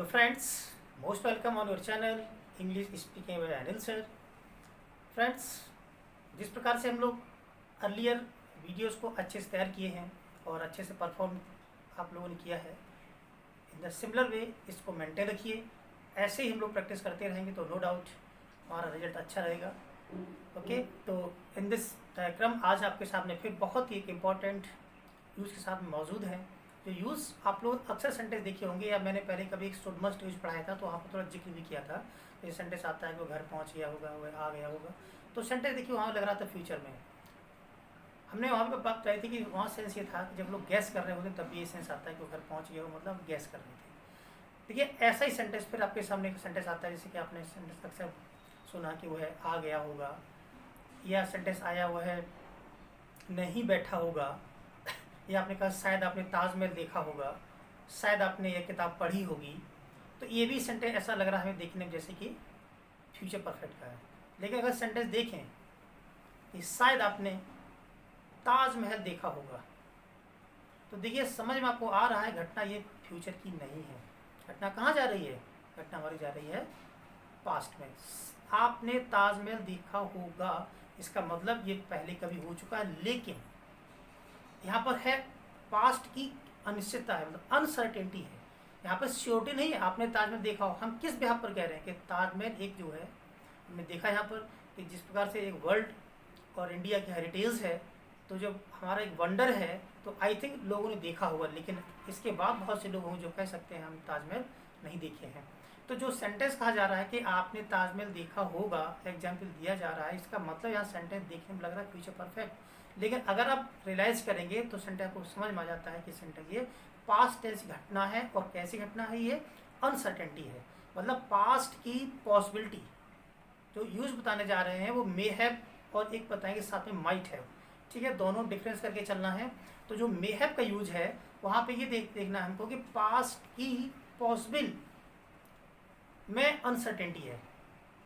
Hello friends, most welcome on your channel English speaking by Anil sir. Friends, जिस प्रकार से हम लोग अर्लियर वीडियोस को अच्छे से तैयार किए हैं और अच्छे से परफॉर्म आप लोगों ने किया है, इन द सिमिलर वे इसको मेंटेन रखिए। ऐसे ही हम लोग प्रैक्टिस करते रहेंगे तो नो डाउट हमारा रिजल्ट अच्छा रहेगा। ओके, तो इन दिस क्रम आज आपके सामने फिर बहुत ही एक इम्पॉर्टेंट यूज़ के साथ मौजूद हैं। जो यूज़ आप लोग अक्सर सेंटेंस देखे होंगे या मैंने पहले कभी एक शुड मस्ट यूज पढ़ाया था तो वहाँ पर थोड़ा जिक्र भी किया था। ये सेंटेंस आता है कि वो घर पहुँच गया होगा, वो आ गया होगा, तो सेंटेंस देखिए वहाँ लग रहा था फ्यूचर में। हमने वहाँ पर बात कराई थी कि वहाँ सेंस ये था कि जब लोग गैस कर रहे होते तब भी ये सेंस आता है कि वो घर पहुँच गया हो, मतलब गैस कर रहे थे। देखिए ऐसा ही सेंटेंस फिर आपके सामने एक सेंटेंस आता है, जैसे कि आपने सेंटेंस अक्सर सुना कि वो है आ गया होगा, या सेंटेंस आया हुआ है नहीं बैठा होगा, या आपने कहा शायद आपने ताजमहल देखा होगा, शायद आपने ये किताब पढ़ी होगी। तो ये भी सेंटेंस ऐसा लग रहा है हमें देखने में जैसे कि फ्यूचर परफेक्ट का है। लेकिन अगर सेंटेंस देखें कि शायद आपने ताजमहल देखा होगा, तो देखिए समझ में आपको आ रहा है घटना ये फ्यूचर की नहीं है। घटना कहाँ जा रही है? घटना हमारी जा रही है पास्ट में। आपने ताजमहल देखा होगा, इसका मतलब ये पहले कभी हो चुका है, लेकिन यहाँ पर है पास्ट की अनिश्चितता है, मतलब अनसर्टेनिटी है। यहाँ पर श्योरिटी नहीं है। आपने ताजमहल देखा हो, हम किस बिहाफ पर कह रहे हैं कि ताजमहल एक जो है हमने देखा यहाँ पर कि जिस प्रकार से एक वर्ल्ड और इंडिया की हेरिटेज है, तो जब हमारा एक वंडर है तो आई थिंक लोगों ने देखा होगा। लेकिन इसके बाद बहुत से लोग होंगे जो कह सकते हैं हम ताजमहल नहीं देखे हैं। तो जो सेंटेंस कहा जा रहा है कि आपने ताजमहल देखा होगा, एग्जाम्पल दिया जा रहा है, इसका मतलब यहाँ सेंटेंस देखने में लग रहा है फ्यूचर परफेक्ट। लेकिन अगर आप रियलाइज करेंगे तो सेंटेंस को समझ में आ जाता है कि सेंटेंस ये पास्ट टेंस घटना है। और कैसी घटना है? ये अनसर्टेनिटी है, मतलब पास्ट की पॉसिबिलिटी। जो यूज बताने जा रहे हैं वो मे हैव और एक बताएंगे साथ में माइट हैव। ठीक है, दोनों डिफरेंस करके चलना है। तो जो मे हैव का यूज है वहाँ पे ये देखना है हमको कि पास्ट की पॉसिबल में अनसर्टेनिटी है।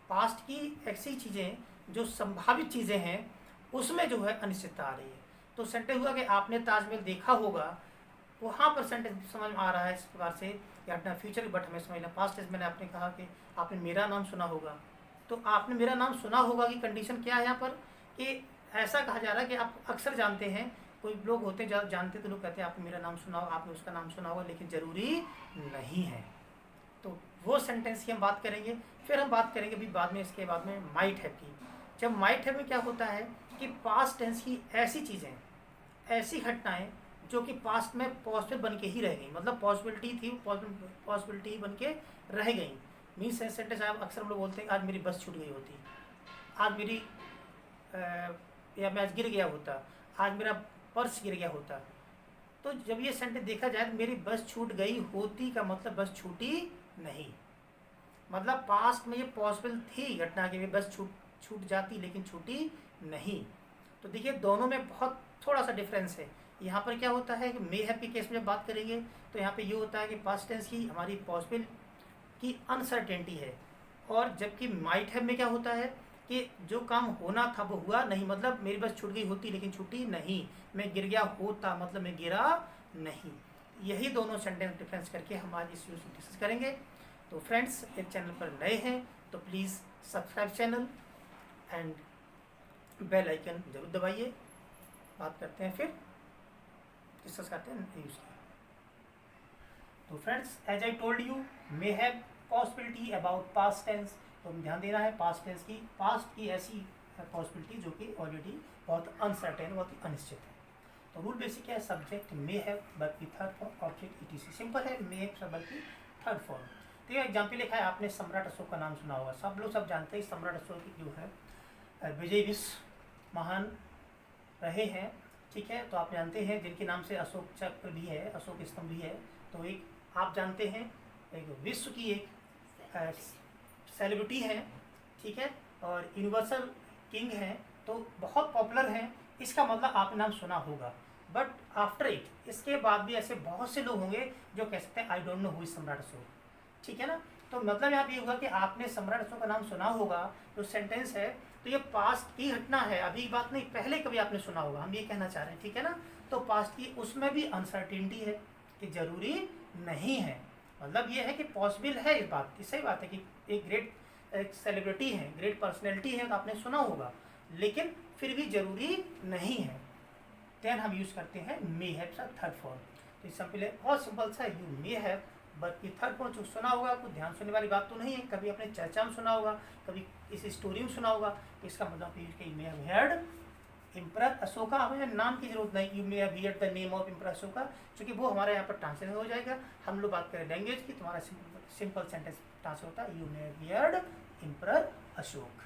पास्ट की ऐसी चीज़ें जो संभावित चीज़ें हैं उसमें जो है अनिश्चितता आ रही है। तो सेंटेंस हुआ कि आपने ताजमहल देखा होगा, वहाँ पर सेंटेंस समझ में आ रहा है इस प्रकार से कि अपना फ्यूचर, बट हमें समझना पास्ट टेंस। मैंने आपने कहा कि आपने मेरा नाम सुना होगा, तो आपने मेरा नाम सुना होगा की कंडीशन क्या है यहाँ पर कि ऐसा कहा जा रहा है कि आप अक्सर जानते हैं, कोई लोग होते हैं ज़्यादा जानते तो लोग कहते हैं आपने मेरा नाम सुना होगा, आपने उसका नाम सुना होगा, लेकिन ज़रूरी नहीं है। तो वो सेंटेंस की हम बात करेंगे। फिर हम बात करेंगे अभी बाद में, इसके बाद में माइट हैव की। जब माइट हैव में क्या होता है कि पास्ट टेंस की ऐसी चीज़ें, ऐसी घटनाएं जो कि पास्ट में पॉसिबल बन के ही रह गई, मतलब पॉसिबिलिटी थी, पॉसिबिलिटी बन के रह गई। मीन्स सेंटेंस आप अक्सर हम लोग बोलते हैं आज मेरी बस छूट गई होती, आज मेरी या मैं आज गिर गया होता, आज मेरा पर्स गिर गया होता। तो जब ये सेंटेंस देखा जाए तो मेरी बस छूट गई होती का मतलब बस छूटी नहीं, मतलब पास्ट में ये पॉसिबल थी घटना की बस छूट जाती, लेकिन छूटी नहीं। तो देखिए दोनों में बहुत थोड़ा सा डिफरेंस है। यहाँ पर क्या होता है कि मे हैव के केस में जब बात करेंगे तो यहाँ पे ये होता है कि पास्ट टेंस की हमारी पॉसिबल की अनसर्टेनिटी है, और जबकि माइट हैव में क्या होता है कि जो काम होना था वो हुआ नहीं, मतलब मेरी बस छूट गई होती लेकिन छूटी नहीं, मैं गिर गया होता मतलब मैं गिरा नहीं। यही दोनों सेंटेंस डिफरेंस करके हम आज इस यूज डिस्कस करेंगे। तो फ्रेंड्स, इस चैनल पर नए हैं तो please subscribe channel and bell icon जरूर दबाइए। बात करते हैं, फिर डिस्कस करते हैं यूज की। तो friends, as I told you, may have possibility about past tense. तो ध्यान देना है पास्ट टेंस की, पास्ट की ऐसी पॉसिबिलिटी जो कि ऑलरेडी बहुत अनसर्टेन, बहुत ही अनिश्चित है। तो रूल बेसिक है, सब्जेक्ट मे हैव बल्कि third form, object etc. Simple है, मे हैव बल्कि थर्ड फॉर्म। तो ये एग्जाम्पल लिखा है, आपने सम्राट अशोक का नाम सुना होगा, सब जानते हैं सम्राट अशोक की जो है विजय विश्व महान रहे हैं। ठीक है, तो आप जानते हैं जिनके नाम से अशोक चक्र भी है, अशोक स्तंभ भी है। तो एक आप जानते हैं एक विश्व की एक सेलिब्रिटी है, ठीक है, और यूनिवर्सल किंग हैं, तो बहुत पॉपुलर हैं। इसका मतलब आपने नाम सुना होगा। बट आफ्टर इट, इसके बाद भी ऐसे बहुत से लोग होंगे जो कह सकते हैं I don't know who is सम्राट अशोक। ठीक है ना, तो मतलब यहाँ पे ये होगा कि आपने सम्राट अशोक का नाम सुना होगा, जो सेंटेंस है तो ये पास्ट की घटना है, अभी बात नहीं, पहले कभी आपने सुना होगा, हम ये कहना चाह रहे हैं। ठीक है ना, तो पास्ट की उसमें भी अनसर्टेनिटी है कि जरूरी नहीं है। मतलब ये है कि पॉसिबल है, इस बात की सही बात है कि एक ग्रेट एक सेलिब्रिटी है, ग्रेट पर्सनैलिटी है, तो आपने सुना होगा, लेकिन फिर भी ज़रूरी नहीं है। देन हम यूज़ करते हैं मे हैव का थर्ड फॉर्म। तो सिंपल है, बहुत सिंपल सा, यू मे हैव, बल्कि थर्ड फॉर्म जो सुना होगा, आपको ध्यान सुनने वाली बात तो नहीं है, कभी अपने चर्चा में सुना होगा, कभी इस स्टोरी में सुना होगा, तो इसका मतलब यूज किया may have heard emperor Ashoka. हमें नाम की जरूरत नहीं, you may have heard the name of emperor Ashoka, क्योंकि वो हमारे यहाँ पर ट्रांसलेशन हो जाएगा। हम लोग बात करें लैंग्वेज की, तुम्हारा सिंपल सेंटेंस ट्रांसलेट होता है you may have heard emperor Ashok.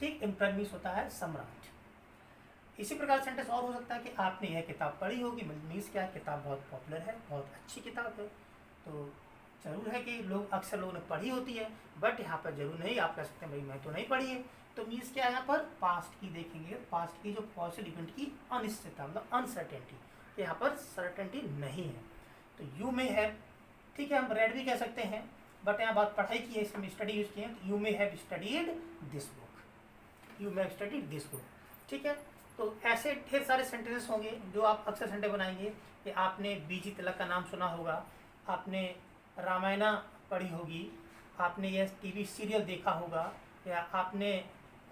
ठीक, एम्परर मीन्स होता है सम्राट। इसी प्रकार सेंटेंस और हो सकता है कि आपने यह किताब पढ़ी होगी, मीन्स क्या, किताब बहुत पॉपुलर है, बहुत अच्छी किताब है। तो जरूर है कि लोग अक्सर लोगों ने पढ़ी होती है, बट यहाँ पर जरूर नहीं, आप कह सकते हैं भाई मैं तो नहीं पढ़ी है। तो मीन्स क्या है, यहाँ पर पास्ट की देखेंगे, पास्ट की जो पॉसिबल इवेंट की अनिश्चितता, मतलब अनसर्टेनिटी, यहाँ पर सर्टेनिटी नहीं है। तो यू में है, ठीक है, हम रेड भी कह सकते हैं, बट यहाँ बात पढ़ाई की है, इसमें स्टडी यूज किए हैं, तो you may have studied this book, you may have studied this book. ठीक है, तो ऐसे ढेर सारे सेंटेंसेस होंगे जो आप अक्सर सेंटेंस बनाएंगे कि आपने बीजी तिलक का नाम सुना होगा, आपने रामायणा पढ़ी होगी, आपने यह टीवी सीरियल देखा होगा, या आपने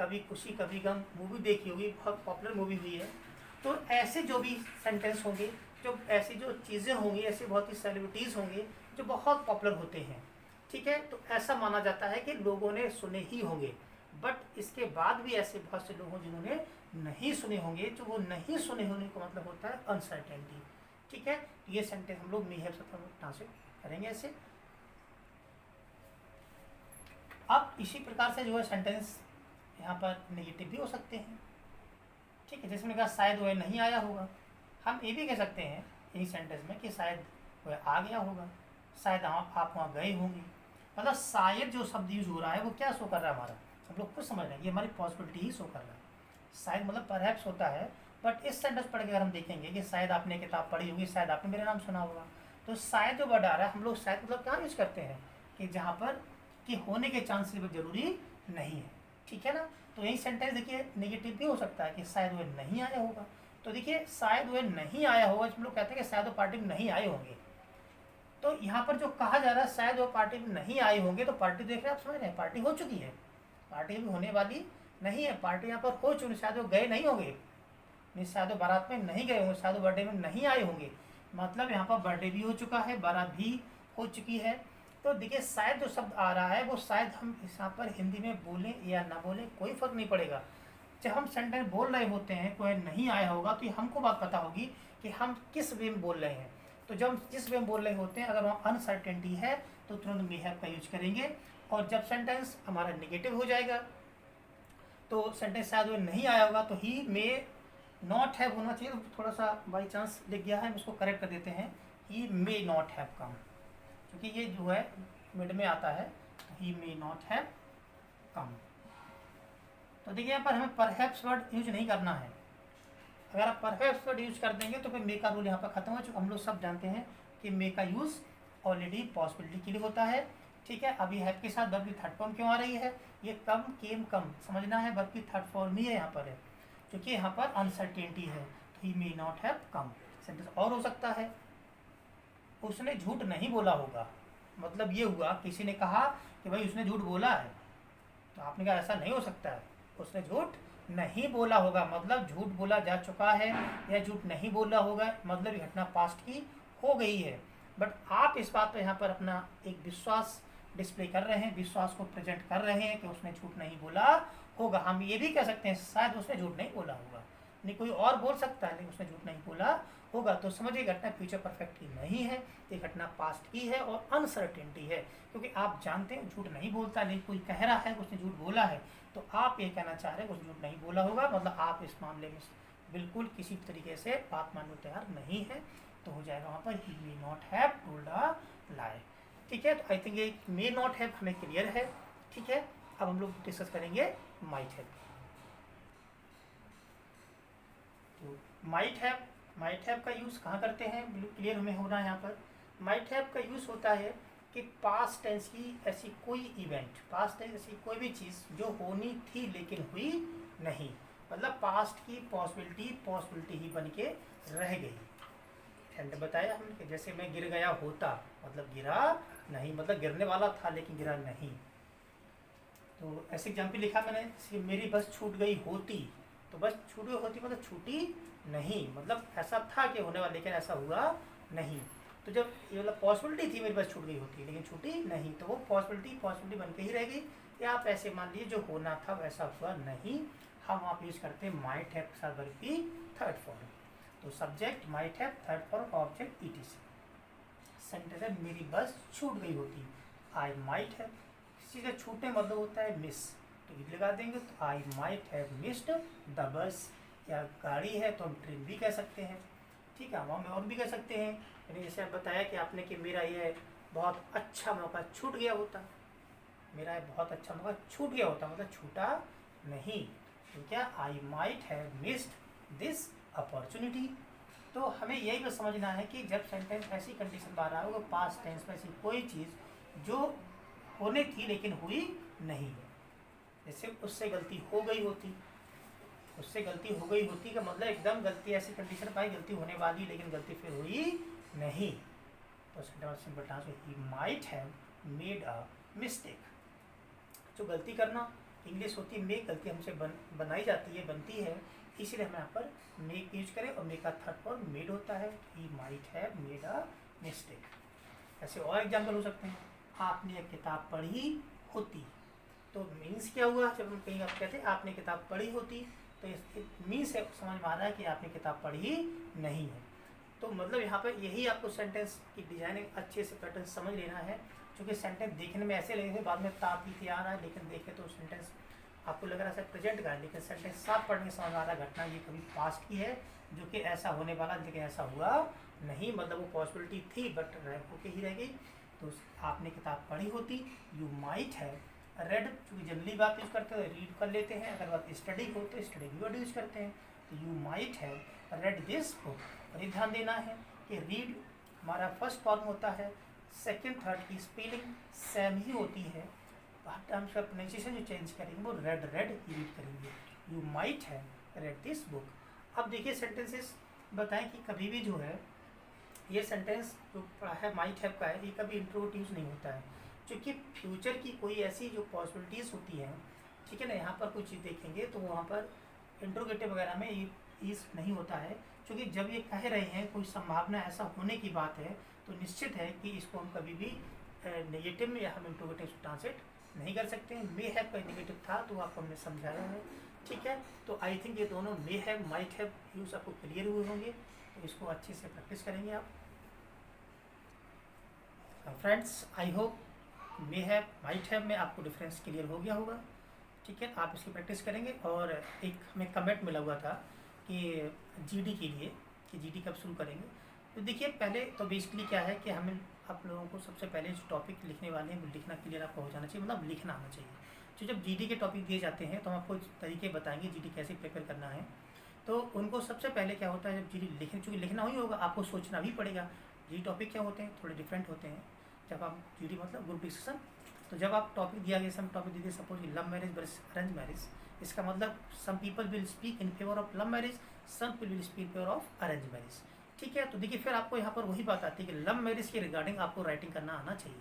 कभी खुशी कभी गम मूवी देखी होगी, बहुत पॉपुलर मूवी हुई है। तो ऐसे जो भी सेंटेंस होंगे, जो ऐसी जो चीज़ें होंगी, ऐसे बहुत ही सेलिब्रिटीज़ होंगे जो बहुत पॉपुलर होते हैं। ठीक है, तो ऐसा माना जाता है कि लोगों ने सुने ही होंगे, बट इसके बाद भी ऐसे बहुत से लोग हों जिन्होंने नहीं सुने होंगे। जो वो नहीं सुने होने का मतलब होता है अनसर्टेनिटी। ठीक है, ये सेंटेंस हम लोग मे हैव से ट्रांसलेट करेंगे ऐसे। अब इसी प्रकार से जो है सेंटेंस यहाँ पर नेगेटिव भी हो सकते हैं। ठीक है, जैसे मैंने कहा शायद वह नहीं आया होगा, हम ये भी कह सकते हैं यही सेंटेंस में कि शायद वह आ गया होगा, शायद आप वहाँ गए होंगे। मतलब शायद जो शब्द यूज हो रहा है वो क्या शो कर रहा है, हमारा हम लोग खुद समझ रहे हैं, ये हमारी पॉसिबिलिटी ही शो कर रहा है। शायद मतलब परहैप्स होता है, बट इस सेंटेंस पढ़ के अगर हम देखेंगे कि शायद आपने किताब पढ़ी होगी, शायद आपने मेरा नाम सुना होगा, तो शायद जो वर्ड आ रहा है, हम लोग शायद मतलब क्या यूज करते हैं कि जहाँ पर कि होने के चांस जरूरी नहीं है। ठीक है ना, तो यही सेंटेंस देखिए नेगेटिव भी हो सकता है कि शायद वह नहीं आया होगा। तो देखिए शायद वह नहीं आया होगा, हम लोग कहते हैं कि शायद वो पार्टी में नहीं आए होंगे। तो यहाँ पर जो कहा जा रहा है शायद वो पार्टी में नहीं आए होंगे, तो पार्टी देख रहे हैं आप, समझ रहे हैं, पार्टी हो चुकी है, पार्टी भी होने वाली नहीं है, पार्टी यहाँ पर हो चुकी, शायद वो गए नहीं होंगे, नहीं शायद वो बारात में नहीं गए होंगे, शायद वो बर्थडे में नहीं आए होंगे, मतलब यहाँ पर बर्थडे भी हो चुका है, बारात भी हो चुकी है। तो देखिए शायद जो शब्द आ रहा है वो शायद हम यहाँ पर हिंदी में बोलें या ना बोलें कोई फ़र्क नहीं पड़ेगा। जब हम सेंटेंस बोल रहे होते हैं कोई नहीं आया होगा, तो हमको बात पता होगी कि हम किस वे में बोल रहे हैं। तो जब हम जिस वे में बोल रहे होते हैं, अगर वहाँ अनसर्टेनिटी है तो तुरंत मे हैव का यूज करेंगे, और जब सेंटेंस हमारा नेगेटिव हो जाएगा तो सेंटेंस शायद वो नहीं आया होगा, तो ही मे नॉट हैव होना चाहिए। तो थोड़ा सा बाई चांस लिख गया है, हम इसको करेक्ट कर देते हैं, ही मे नॉट हैव कम, क्योंकि ये जो है मिड में आता है, ही मे नॉट हैव कम। तो देखिए यहाँ पर हमें परहैप्स वर्ड यूज नहीं करना है। अगर आप परहैप्स वर्ड यूज कर देंगे तो फिर मे का रूल यहाँ पर खत्म हो चुका। हम लोग सब जानते हैं कि मे का यूज ऑलरेडी पॉसिबिलिटी के लिए होता है। ठीक है, अभी हैव के साथ वर्ब की थर्ड फॉर्म क्यों आ रही है, ये कम केम कम समझना है, वर्ब की थर्ड फॉर्म ही है यहाँ पर है, क्योंकि यहाँ पर अनसर्टेनिटी है। तो he may not have come. Sentence और हो सकता है, उसने झूठ नहीं बोला होगा, मतलब ये हुआ किसी ने कहा कि भाई उसने झूठ बोला है, तो आपने कहा ऐसा नहीं हो सकता है, उसने झूठ नहीं बोला होगा, मतलब झूठ बोला जा चुका है, या झूठ नहीं बोला होगा मतलब ये घटना पास्ट की हो गई है। बट आप इस बात पर यहाँ पर अपना एक विश्वास डिस्प्ले कर रहे हैं, विश्वास को प्रेजेंट कर रहे हैं कि उसने झूठ नहीं बोला होगा। हम ये भी कह सकते हैं शायद उसने झूठ नहीं बोला होगा, नहीं कोई और बोल सकता है लेकिन उसने झूठ नहीं बोला होगा। तो समझिए घटना फ्यूचर परफेक्ट की नहीं है, ये घटना पास्ट की है और अनसर्टेनिटी है, क्योंकि आप जानते हैं झूठ नहीं बोलता, नहीं कोई कह रहा है उसने झूठ बोला है, तो आप ये कहना चाह रहे हैं उसने झूठ नहीं बोला होगा, मतलब आप इस मामले में बिल्कुल किसी तरीके से बात मानने तैयार नहीं है। तो हो जाएगा वहाँ पर he may not have told a lie. ठीक है, तो आई थिंक ये मे नॉट हैव हमें क्लियर है। ठीक है, अब हम लोग डिस्कस करेंगे माइट हैव। तो माइट हैव का यूज़ कहाँ करते हैं, बिल्कुल क्लियर हमें होना है यहाँ पर। माइट हैव का यूज़ होता है कि पास्ट टेंस की ऐसी कोई इवेंट, पास्ट टेंस ऐसी कोई भी चीज़ जो होनी थी लेकिन हुई नहीं, मतलब पास्ट की पॉसिबिलिटी ही बन के रह गई। हैड बताया हमने कि जैसे मैं गिर गया होता, मतलब गिरा नहीं, मतलब गिरने वाला था लेकिन गिरा नहीं। तो ऐसे एग्जाम्पल लिखा मैंने कि मेरी बस छूट गई होती, तो बस छूट गई होती मतलब छूटी नहीं, मतलब ऐसा था कि होने वाला लेकिन ऐसा हुआ नहीं। तो जब ये मतलब पॉसिबिलिटी थी मेरी बस छूट गई होती लेकिन छूटी नहीं, तो वो पॉसिबिलिटी बन के ही रह गई। या आप ऐसे मान लीजिए जो होना था वैसा हुआ नहीं, हम आप यूज़ करते हैं माइट हैव के साथ वर्ब की थर्ड फॉर्म। तो subject might have, third form object etc. Sentence है मेरी बस छूट गई होती, आई माइट हैव। किसी का छूटने मतलब होता है मिस, तो ये लगा देंगे तो I might have missed the bus. या गाड़ी है तो हम ट्रेन भी कह सकते हैं, ठीक है, हम और भी कह सकते हैं। यानी जैसे आप बताया कि आपने कि मेरा ये बहुत अच्छा मौका छूट गया होता, मेरा ये बहुत अच्छा मौका छूट गया होता मतलब छूटा नहीं। तो क्या I might have missed this opportunity. तो हमें यही बस समझना है कि जब सेंटेंस ऐसी कंडीशन बाहर आए, पास्ट टेंस में ऐसी कोई चीज़ जो होने थी लेकिन हुई नहीं है, जैसे उससे गलती हो गई होती, उससे गलती हो गई होती का मतलब एकदम गलती ऐसी कंडीशन पाई गलती होने वाली लेकिन गलती फिर हुई नहीं। तो simple translation he might have made a mistake. जो गलती करना इंग्लिश होती है मेक, गलती हमसे बनाई जाती है, बनती है, इसीलिए हम यहाँ पर मेक यूज करें और मेक का थर्ड फॉर्म मेड होता है। He might have made a mistake. ऐसे और एग्जाम्पल हो सकते हैं, आपने एक किताब पढ़ी होती, तो मीन्स क्या हुआ, जब हम कहीं आप कहते हैं आपने किताब पढ़ी होती, तो इस मीन्स से समझ में आ रहा है कि आपने किताब पढ़ी नहीं है। तो मतलब यहाँ पर यही आपको सेंटेंस की डिजाइनिंग अच्छे से पैटर्न समझ लेना है, क्योंकि सेंटेंस देखने में ऐसे लगेंगे बाद में ताप ही आ रहा है, लेकिन देखें तो सेंटेंस आपको लग रहा है प्रेजेंट का है, लेकिन सेंटेंस साफ पढ़ने समझ आ रहा है घटना ये कभी पास्ट की है जो कि ऐसा होने वाला लेकिन ऐसा हुआ नहीं, मतलब वो पॉसिबिलिटी थी बट होके ही रह गई। तो आपने किताब पढ़ी होती, यू माइट हैव रेड, चूँकि जनरली बात यूज़ करते हैं रीड कर लेते हैं, अगर बात स्टडी हो तो स्टडी की वर्ड यूज़ करते हैं। तो you might have read this book. और ये ध्यान देना है कि रीड हमारा फर्स्ट फॉर्म होता है, सेकेंड थर्ड की स्पेलिंग सेम ही होती है, हम उसका प्रोनाउंसिएशन जो चेंज करेंगे वो रेड ही रीड करेंगे। You might have read this book. अब देखिए सेंटेंसेस बताएं कि कभी भी जो है ये सेंटेंस जो पढ़ा है माइट हैव का है, ये कभी इंट्रोवर्ट यूज़ नहीं होता है, क्योंकि फ्यूचर की कोई ऐसी जो पॉसिबिलिटीज़ होती हैं, ठीक है ना, यहाँ पर कुछ चीज़ देखेंगे तो वहाँ पर इंट्रोगेटिव वगैरह में ये ईज नहीं होता है, क्योंकि जब ये कह रहे हैं कोई संभावना ऐसा होने की बात है तो निश्चित है कि इसको हम कभी भी नेगेटिव में या हम इंट्रोगेटिव ट्रांसलेट नहीं कर सकते हैं। मे हैव का नेगेटिव था तो आपको हमने समझाया है, ठीक है। तो आई थिंक ये दोनों may have might have use आपको क्लियर हुए होंगे, तो इसको अच्छे से प्रैक्टिस करेंगे आप friends. I hope may have might have में आपको डिफरेंस क्लियर हो गया होगा, ठीक है। आप इसकी प्रैक्टिस करेंगे। और एक हमें कमेंट मिला हुआ था कि जीडी के लिए कि जीडी कब शुरू करेंगे। तो देखिए पहले तो बेसिकली क्या है कि हमें आप लोगों को सबसे पहले जो टॉपिक लिखने वाले हैं वो लिखना क्लियर आपको हो जाना चाहिए, मतलब लिखना आना चाहिए। तो जब जीडी के टॉपिक दिए जाते हैं तो हम आपको तरीके बताएंगे जीडी कैसे प्रिपेयर करना है। तो उनको सबसे पहले क्या होता है, जब जीडी लिखने, चूँकि लिखना ही होगा आपको सोचना भी पड़ेगा। जी टॉपिक क्या होते हैं, थोड़े डिफरेंट होते हैं। जब आप जीडी मतलब ग्रुप डिस्कशन, तो जब आप टॉपिक दिया गया, सम टॉपिक दिए suppose love marriage versus arrange marriage, इसका मतलब some people will speak in favour of love marriage, some people will speak in favour of arrange marriage, ठीक है। तो देखिए फिर आपको यहाँ पर वही बात आती है कि लव मैरिज के रिगार्डिंग आपको राइटिंग करना आना चाहिए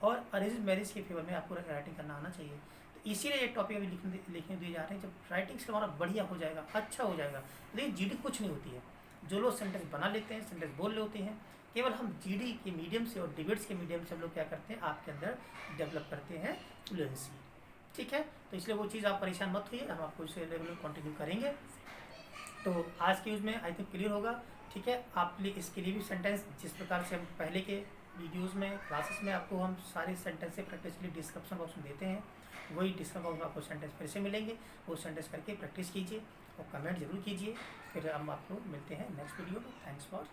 और अरेंज मैरिज के फेवर में आपको राइटिंग करना आना चाहिए। तो इसीलिए ये टॉपिक अभी लिखने दिए जा रहे हैं। जब राइटिंग से हमारा बढ़िया हो जाएगा, अच्छा हो जाएगा, लेकिन जीडी कुछ नहीं होती है। जो लोग सेंटेंस बना लेते हैं, सेंटेंस बोल लेते हैं, केवल हम जीडी के मीडियम से और डिबेट्स के मीडियम से हम लोग क्या करते हैं आपके अंदर डेवलप करते हैं फ्लुएंसी, ठीक है। तो इसलिए वो चीज़ आप परेशान मत होइए, हम आपको इसे रेगुलर कंटिन्यू करेंगे। तो आज के यूज़ में आई थिंक क्लियर होगा, ठीक है। आप इसके लिए भी सेंटेंस जिस प्रकार से हम पहले के वीडियोस में क्लासेस में आपको हम सारे सेंटेंस से प्रैक्टिस के लिए डिस्क्रिप्शन बॉक्स में देते हैं, वही डिस्क्रिप्शन बॉक्स में आपको सेंटेंस फिर से मिलेंगे, वो सेंटेंस करके प्रैक्टिस कीजिए और कमेंट जरूर कीजिए। फिर हम आपको मिलते हैं नेक्स्ट वीडियो में। Thanks for